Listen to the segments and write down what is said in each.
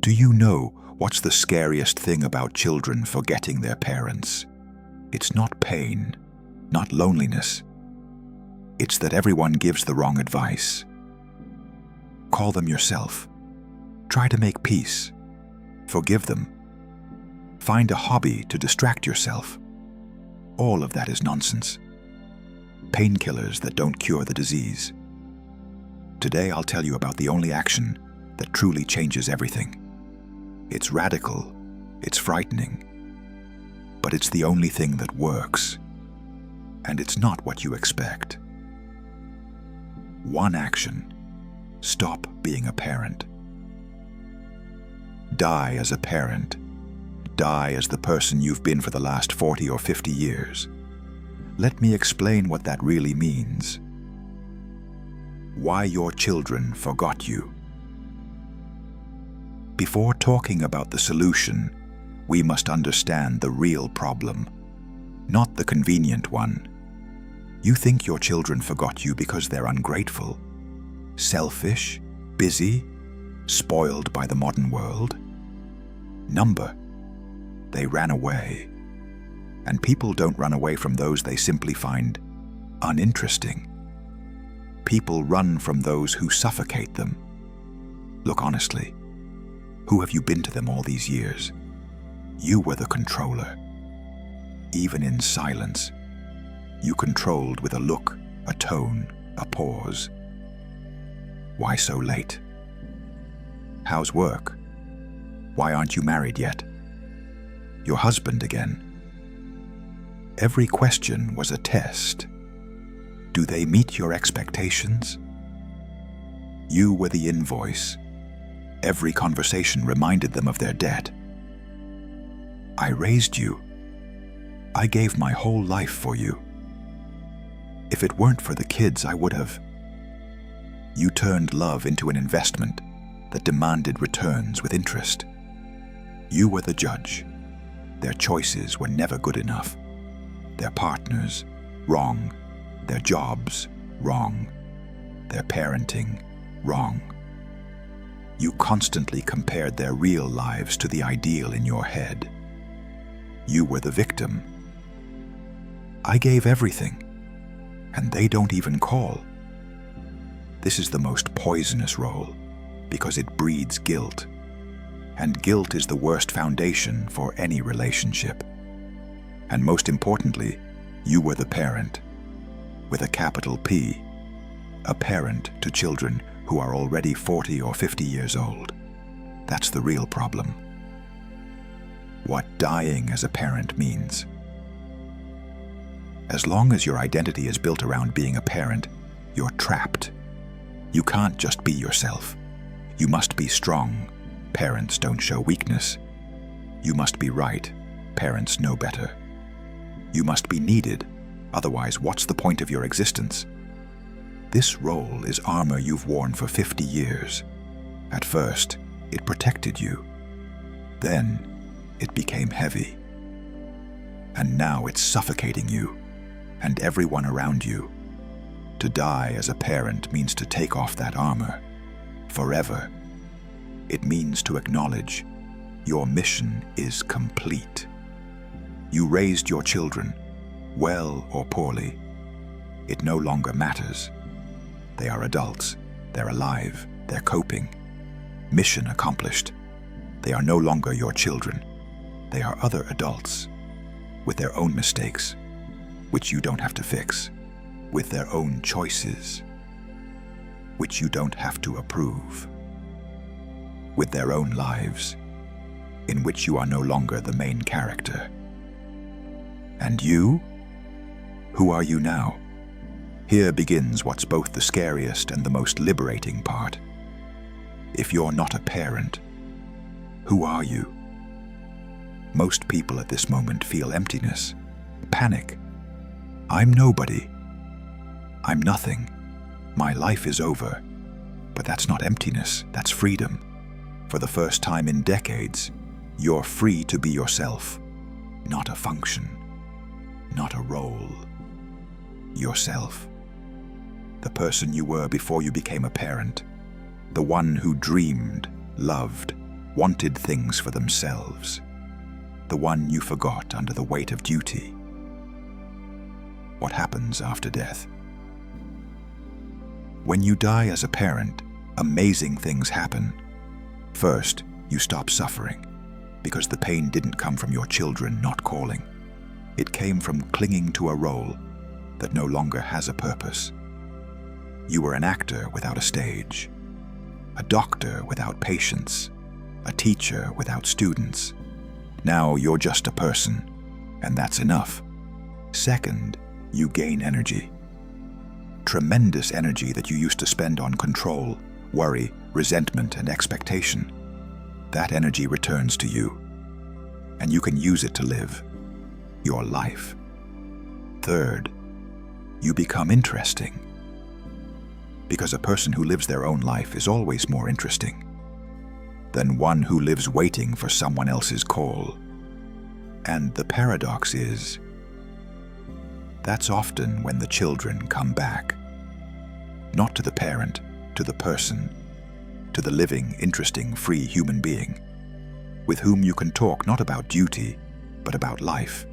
Do you know what's the scariest thing about children forgetting their parents? It's not pain, not loneliness. It's that everyone gives the wrong advice. Call them yourself. Try to make peace. Forgive them. Find a hobby to distract yourself. All of that is nonsense. Painkillers that don't cure the disease. Today I'll tell you about the only action that truly changes everything. It's radical, it's frightening, but it's the only thing that works. And it's not what you expect. One action: stop being a parent. Die as a parent. Die as the person you've been for the last 40 or 50 years. Let me explain what that really means. Why your children forgot you. Before talking about the solution, we must understand the real problem, not the convenient one. You think your children forgot you because they're ungrateful, selfish, busy, spoiled by the modern world? Number. They ran away. And people don't run away from those they simply find uninteresting. People run from those who suffocate them. Look honestly, who have you been to them all these years? You were the controller. Even in silence, you controlled with a look, a tone, a pause. Why so late? How's work? Why aren't you married yet? Your husband again? Every question was a test. Do they meet your expectations? You were the invoice. Every conversation reminded them of their debt. I raised you. I gave my whole life for you. If it weren't for the kids, I would have. You turned love into an investment that demanded returns with interest. You were the judge. Their choices were never good enough. Their partners, wrong. Their jobs, wrong. Their parenting, wrong. You constantly compared their real lives to the ideal in your head. You were the victim. I gave everything, and they don't even call. This is the most poisonous role, because it breeds guilt. And guilt is the worst foundation for any relationship. And most importantly, you were the parent, with a capital P, a parent to children who are already 40 or 50 years old. That's the real problem. What dying as a parent means. As long as your identity is built around being a parent, you're trapped. You can't just be yourself. You must be strong. Parents don't show weakness. You must be right. Parents know better. You must be needed. Otherwise, what's the point of your existence? This role is armor you've worn for 50 years. At first, it protected you. Then, it became heavy. And now it's suffocating you and everyone around you. To die as a parent means to take off that armor. Forever. It means to acknowledge your mission is complete. You raised your children, well or poorly. It no longer matters. They are adults. They're alive. They're coping. Mission accomplished. They are no longer your children. They are other adults with their own mistakes, which you don't have to fix, with their own choices, which you don't have to approve, with their own lives, in which you are no longer the main character. And you? Who are you now? Here begins what's both the scariest and the most liberating part. If you're not a parent, who are you? Most people at this moment feel emptiness, panic. I'm nobody. I'm nothing. My life is over. But that's not emptiness, that's freedom. For the first time in decades, you're free to be yourself, not a function, not a role. Yourself. The person you were before you became a parent. The one who dreamed, loved, wanted things for themselves, the one you forgot under the weight of duty. What happens after death? When you die as a parent, amazing things happen. First, you stop suffering, because the pain didn't come from your children not calling. It came from clinging to a role that no longer has a purpose. You were an actor without a stage, a doctor without patients, a teacher without students. Now you're just a person, and that's enough. Second, you gain energy. Tremendous energy that you used to spend on control, worry, resentment, and expectation. That energy returns to you, and you can use it to live your life. Third, you become interesting. Because a person who lives their own life is always more interesting than one who lives waiting for someone else's call. And the paradox is, that's often when the children come back. Not to the parent, to the person, to the living, interesting, free human being, with whom you can talk not about duty, but about life.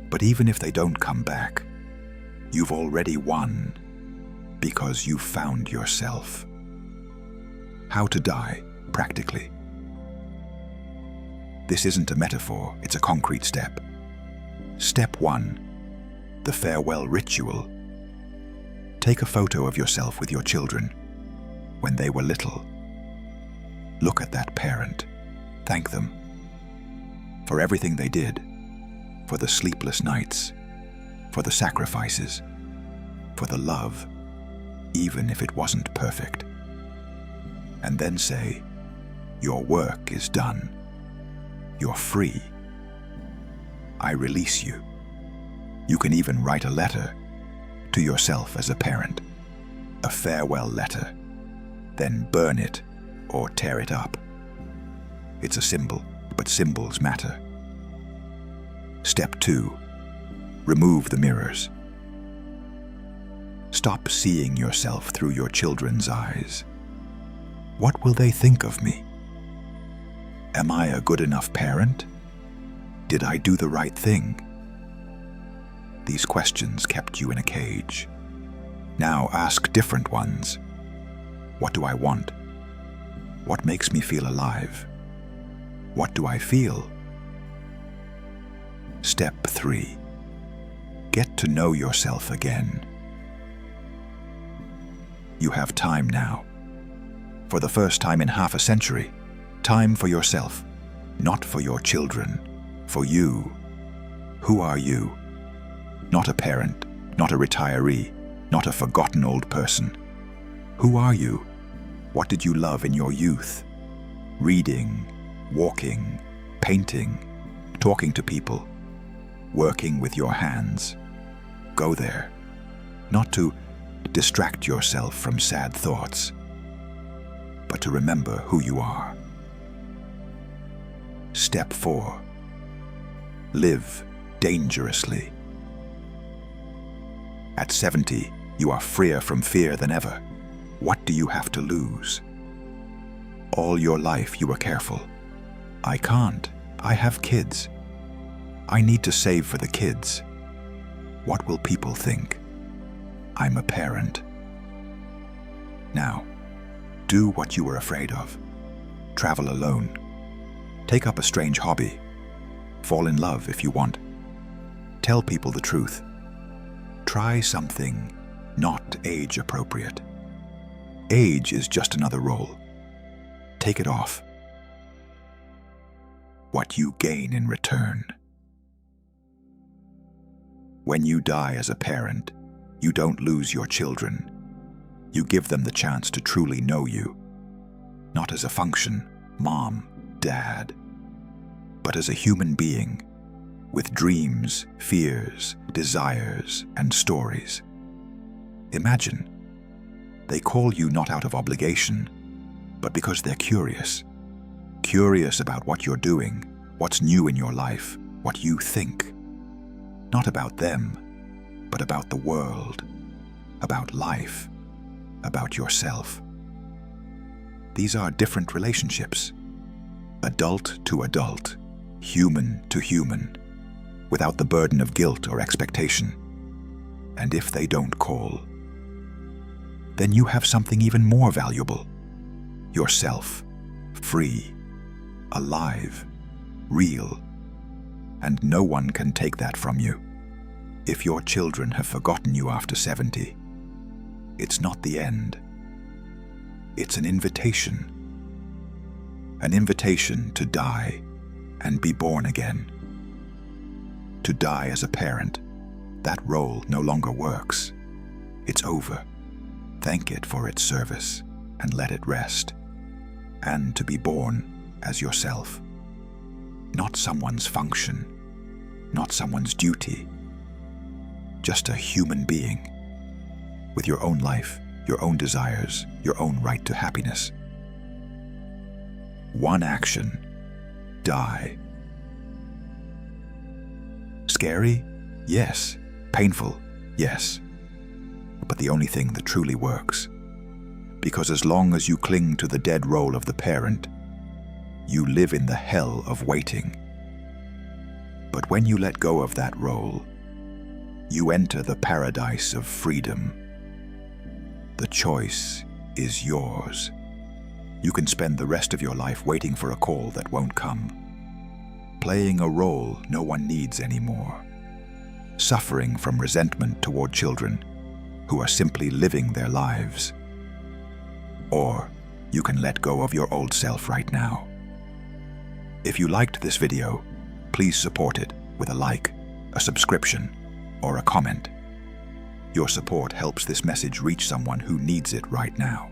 But even if they don't come back, you've already won, because you've found yourself. How to die, practically. This isn't a metaphor, it's a concrete step. Step 1, the farewell ritual. Take a photo of yourself with your children when they were little. Look at that parent. Thank them for everything they did, for the sleepless nights, for the sacrifices, for the love, even if it wasn't perfect. And then say, your work is done. You're free. I release you. You can even write a letter to yourself as a parent, a farewell letter, then burn it or tear it up. It's a symbol, but symbols matter. Step 2, remove the mirrors. Stop seeing yourself through your children's eyes. What will they think of me? Am I a good enough parent? Did I do the right thing? These questions kept you in a cage. Now ask different ones. What do I want? What makes me feel alive? What do I feel? Step 3, get to know yourself again. You have time now. For the first time in half a century, time for yourself, not for your children, for you. Who are you? Not a parent, not a retiree, not a forgotten old person. Who are you? What did you love in your youth? Reading, walking, painting, talking to people, working with your hands. Go there, not to distract yourself from sad thoughts, but to remember who you are. Step 4, live dangerously. At 70, you are freer from fear than ever. What do you have to lose? All your life you were careful. I can't. I have kids. I need to save for the kids. What will people think? I'm a parent. Now, do what you were afraid of. Travel alone. Take up a strange hobby. Fall in love if you want. Tell people the truth. Try something not age-appropriate. Age is just another role. Take it off. What you gain in return. When you die as a parent, you don't lose your children. You give them the chance to truly know you. Not as a function, mom, dad, but as a human being with dreams, fears, desires, and stories. Imagine, they call you not out of obligation, but because they're curious. Curious about what you're doing, what's new in your life, what you think. Not about them, but about the world, about life, about yourself. These are different relationships, adult to adult, human to human, without the burden of guilt or expectation. And if they don't call, then you have something even more valuable: yourself, free, alive, real, and no one can take that from you. If your children have forgotten you after 70, it's not the end. It's an invitation. An invitation to die and be born again. To die as a parent, that role no longer works. It's over. Thank it for its service and let it rest. And to be born as yourself. Not someone's function, not someone's duty. Just a human being with your own life, your own desires, your own right to happiness. One action: die. Scary? Yes. Painful? Yes. But the only thing that truly works. Because as long as you cling to the dead role of the parent, you live in the hell of waiting. But when you let go of that role, you enter the paradise of freedom. The choice is yours. You can spend the rest of your life waiting for a call that won't come, playing a role no one needs anymore, suffering from resentment toward children who are simply living their lives. Or you can let go of your old self right now. If you liked this video, please support it with a like, a subscription, or a comment. Your support helps this message reach someone who needs it right now.